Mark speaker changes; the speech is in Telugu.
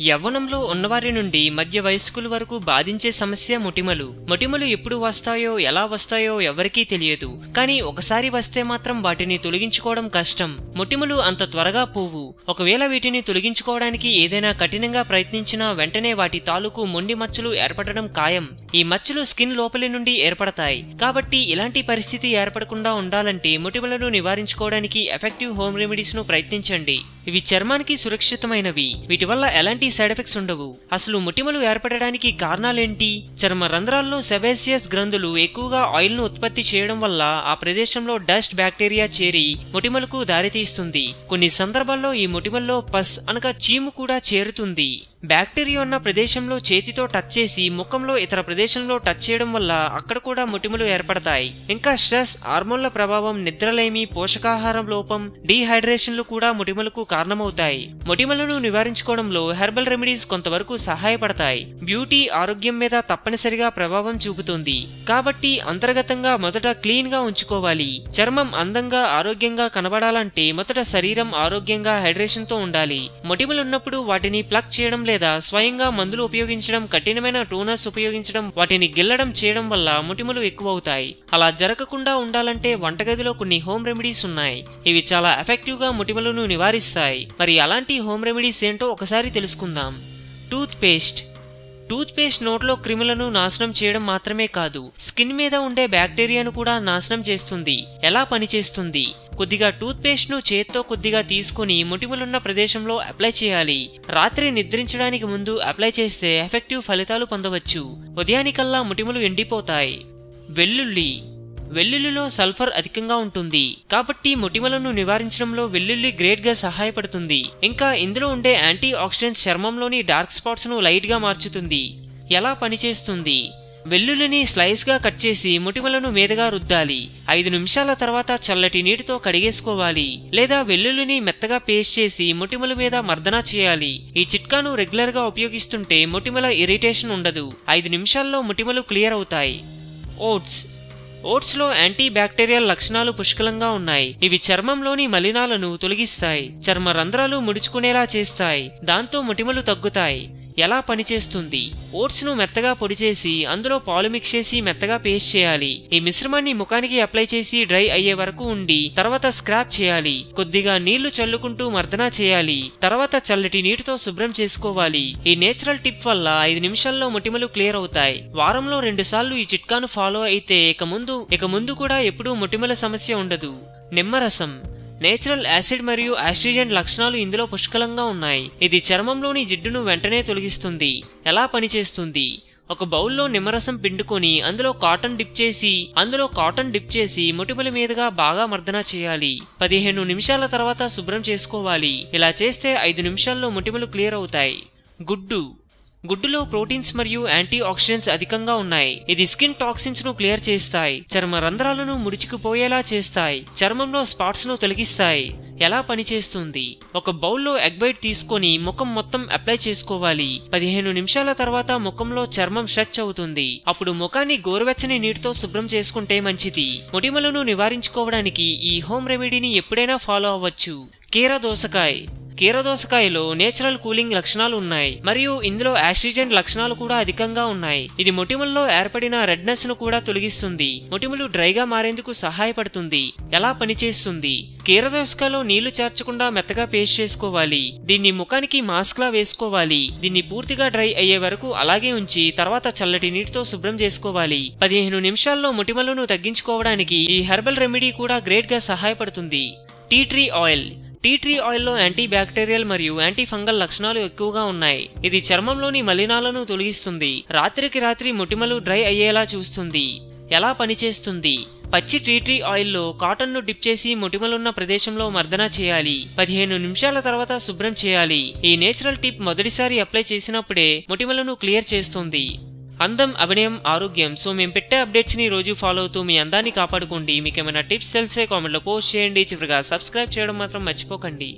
Speaker 1: యవ్వనంలో ఉన్నవారి నుండి మధ్య వయస్కుల వరకు బాధించే సమస్య మొటిమలు. మొటిమలు ఎప్పుడు వస్తాయో ఎలా వస్తాయో ఎవరికీ తెలియదు. కానీ ఒకసారి వస్తే మాత్రం వాటిని తొలగించుకోవడం కష్టం. మొటిమలు అంత త్వరగా పోవు. ఒకవేళ వీటిని తొలగించుకోవడానికి ఏదైనా కఠినంగా ప్రయత్నించినా వెంటనే వాటి తాలూకు మొండి మచ్చలు ఏర్పడడం ఖాయం. ఈ మచ్చలు స్కిన్ లోపలి నుండి ఏర్పడతాయి. కాబట్టి ఇలాంటి పరిస్థితి ఏర్పడకుండా ఉండాలంటే మొటిమలను నివారించుకోవడానికి ఎఫెక్టివ్ హోమ్ రెమెడీస్ ను ప్రయత్నించండి. ఇవి చర్మానికి సురక్షితమైనవి. వీటి వల్ల ఎలాంటి సైడ్ ఎఫెక్ట్స్ ఉండవు. అసలు మొటిమలు ఏర్పడడానికి కారణాలేంటి? చర్మ రంధ్రాల్లో సెబేసియస్ గ్రంథులు ఎక్కువగా ఆయిల్ ను ఉత్పత్తి చేయడం వల్ల ఆ ప్రదేశంలో డస్ట్ బ్యాక్టీరియా చేరి మొటిమలకు దారితీస్తుంది. కొన్ని సందర్భాల్లో ఈ మొటిమల్లో పస్ అనగా చీము కూడా చేరుతుంది. బ్యాక్టీరియా ఉన్న ప్రదేశంలో చేతితో టచ్ చేసి ముఖంలో ఇతర ప్రదేశంలో టచ్ చేయడం వల్ల అక్కడ కూడా మొటిమలు ఏర్పడతాయి. ఇంకా స్ట్రెస్, హార్మోన్ల ప్రభావం, నిద్రలేమి, పోషకాహారం లోపం, డీహైడ్రేషన్లు కూడా మొటిమలకు కారణమవుతాయి. మొటిమలను నివారించుకోవడంలో హెర్బల్ రెమెడీస్ కొంతవరకు సహాయపడతాయి. బ్యూటీ ఆరోగ్యం మీద తప్పనిసరిగా ప్రభావం చూపుతుంది. కాబట్టి అంతర్గతంగా మొదట క్లీన్ గా ఉంచుకోవాలి. చర్మం అందంగా ఆరోగ్యంగా కనబడాలంటే మొదట శరీరం ఆరోగ్యంగా హైడ్రేషన్ తో ఉండాలి. మొటిమలున్నప్పుడు వాటిని ప్లక్ చేయడం లేదా స్వయంగా మందులు ఉపయోగించడం, కఠినమైన టోనర్స్ ఉపయోగించడం, వాటిని గిల్లడం చేయడం వల్ల మొటిమలు ఎక్కువవుతాయి. అలా జరగకుండా ఉండాలంటే వంటగదిలో కొన్ని హోమ్ రెమెడీస్ ఉన్నాయి. ఇవి చాలా ఎఫెక్టివ్ గా మొటిమలను నివారిస్తాయి. మరి అలాంటి హోమ్ రెమెడీస్ ఏంటో ఒకసారి తెలుసుకుందాం. టూత్ పేస్ట్ నోట్లో క్రిములను నాశనం చేయడం మాత్రమే కాదు, స్కిన్ మీద ఉండే బ్యాక్టీరియాను కూడా నాశనం చేస్తుంది. ఎలా పనిచేస్తుంది? కొద్దిగా టూత్ పేస్ట్ ను చేత్తో కొద్దిగా తీసుకుని మొటిమలున్న ప్రదేశంలో అప్లై చేయాలి. రాత్రి నిద్రించడానికి ముందు అప్లై చేస్తే ఎఫెక్టివ్ ఫలితాలు పొందవచ్చు. ఉదయానికల్లా మొటిమలు ఎండిపోతాయి. వెల్లుల్లిలో సల్ఫర్ అధికంగా ఉంటుంది. కాబట్టి మొటిమలను నివారించడంలో వెల్లుల్లి గ్రేట్ గా సహాయపడుతుంది. ఇంకా ఇందులో ఉండే యాంటీ ఆక్సిడెంట్స్ చర్మంలోని డార్క్ స్పాట్స్ ను లైట్ గా మార్చుతుంది. ఎలా పనిచేస్తుంది? వెల్లుల్లిని స్లైస్ గా కట్ చేసి మొటిమలను మీదగా రుద్దాలి. 5 నిమిషాల తర్వాత చల్లటి నీటితో కడిగేసుకోవాలి. లేదా వెల్లుల్లిని మెత్తగా పేస్ట్ చేసి మొటిమల మీద మర్దన చేయాలి. ఈ చిట్కాను రెగ్యులర్ గా ఉపయోగిస్తుంటే మొటిమల ఇరిటేషన్ ఉండదు. 5 నిమిషాల్లో మొటిమలు క్లియర్ అవుతాయి. ఓట్స్ లో యాంటీ బ్యాక్టీరియల్ లక్షణాలు పుష్కలంగా ఉన్నాయి. ఇవి చర్మంలోని మలినాలను తొలగిస్తాయి. చర్మ రంధ్రాలు ముడుచుకునేలా చేస్తాయి. దాంతో మొటిమలు తగ్గుతాయి. ఎలా పనిచేస్తుంది? ఓట్స్ ను మెత్తగా పొడి చేసి అందులో పాలు మిక్స్ చేసి మెత్తగా పేస్ట్ చేయాలి. ఈ మిశ్రమాన్ని ముఖానికి అప్లై చేసి డ్రై అయ్యే వరకు ఉండి తర్వాత స్క్రాప్ చేయాలి. కొద్దిగా నీళ్లు చల్లుకుంటూ మర్దన చేయాలి. తర్వాత చల్లటి నీటితో శుభ్రం చేసుకోవాలి. ఈ నేచురల్ టిప్ వల్ల 5 నిమిషాల్లో మొటిమలు క్లియర్ అవుతాయి. వారంలో 2 సార్లు ఈ చిట్కాను ఫాలో అయితే ఇక ముందు కూడా ఎప్పుడూ మొటిమల సమస్య ఉండదు. నిమ్మరసం నేచురల్ యాసిడ్ మరియు ఆస్ట్రిజెంట్ లక్షణాలు ఇందులో పుష్కలంగా ఉన్నాయి. ఇది చర్మంలోని జిడ్డును వెంటనే తొలగిస్తుంది. ఎలా పనిచేస్తుంది? ఒక బౌల్లో నిమ్మరసం పిండుకొని అందులో కాటన్ డిప్ చేసి మొటిమల మీదుగా బాగా మర్దన చేయాలి. 15 నిమిషాల తర్వాత శుభ్రం చేసుకోవాలి. ఇలా చేస్తే 5 నిమిషాల్లో మొటిమలు క్లియర్ అవుతాయి. గుడ్డులో ప్రోటీన్స్ మరియు యాంటీ ఆక్సిడెంట్స్ అధికంగా ఉన్నాయి. ఇది స్కిన్ టాక్సిన్స్ ను క్లియర్ చేస్తాయి. చర్మ రంధ్రాలను ముడుచుకుపోయేలా చేస్తాయి. చర్మంలో స్పాట్స్ ను తొలగిస్తాయి. ఎలా పనిచేస్తుంది? ఒక బౌల్లో ఎగ్ వైట్ తీసుకొని ముఖం మొత్తం అప్లై చేసుకోవాలి. 15 నిమిషాల తర్వాత ముఖంలో చర్మం స్ట్రెచ్ అవుతుంది. అప్పుడు ముఖాన్ని గోరువెచ్చని నీటితో శుభ్రం చేసుకుంటే మంచిది. మొటిమలను నివారించుకోవడానికి ఈ హోమ్ రెమెడీని ఎప్పుడైనా ఫాలో అవ్వచ్చు. కీరదోసకాయలో నేచురల్ కూలింగ్ లక్షణాలు ఉన్నాయి మరియు ఇందులో ఆస్ట్రిజెంట్ లక్షణాలు కూడా అధికంగా ఉన్నాయి. ఇది మొటిమల్లో ఏర్పడిన రెడ్నెస్ ను కూడా తొలగిస్తుంది. మొటిమలు డ్రైగా మారేందుకు సహాయపడుతుంది. ఎలా పనిచేస్తుంది? కీరదోసకాయలో నీళ్లు చేర్చకుండా మెత్తగా పేస్ట్ చేసుకోవాలి. దీన్ని ముఖానికి మాస్క్ లా వేసుకోవాలి. దీన్ని పూర్తిగా డ్రై అయ్యే వరకు అలాగే ఉంచి తర్వాత చల్లటి నీటితో శుభ్రం చేసుకోవాలి. 15 నిమిషాల్లో మొటిమలను తగ్గించుకోవడానికి ఈ హెర్బల్ రెమెడీ కూడా గ్రేట్ గా సహాయపడుతుంది. టీ ట్రీ ఆయిల్లో యాంటీ బ్యాక్టీరియల్ మరియు యాంటీ ఫంగల్ లక్షణాలు ఎక్కువగా ఉన్నాయి. ఇది చర్మంలోని మలినాలను తొలగిస్తుంది. రాత్రికి రాత్రి మొటిమలు డ్రై అయ్యేలా చూస్తుంది. ఎలా పనిచేస్తుంది? పచ్చి టీ ట్రీ ఆయిల్లో కాటన్ ను డిప్ చేసి మొటిమలున్న ప్రదేశంలో మర్దన చేయాలి. 15 నిమిషాల తర్వాత శుభ్రం చేయాలి. ఈ నేచురల్ టిప్ మొదటిసారి అప్లై చేసినప్పుడే మొటిమలను క్లియర్ చేస్తుంది. అందం, అభినయం, ఆరోగ్యం. సో మేము పెట్టే అప్డేట్స్ ని రోజు ఫాలో అవుతూ మీ అందాన్ని కాపాడుకోండి. మీకు ఏమైనా టిప్స్ తెలిసే కామెంట్లో పోస్ట్ చేయండి. చివరిగా సబ్స్క్రైబ్ చేయడం మాత్రం మర్చిపోకండి.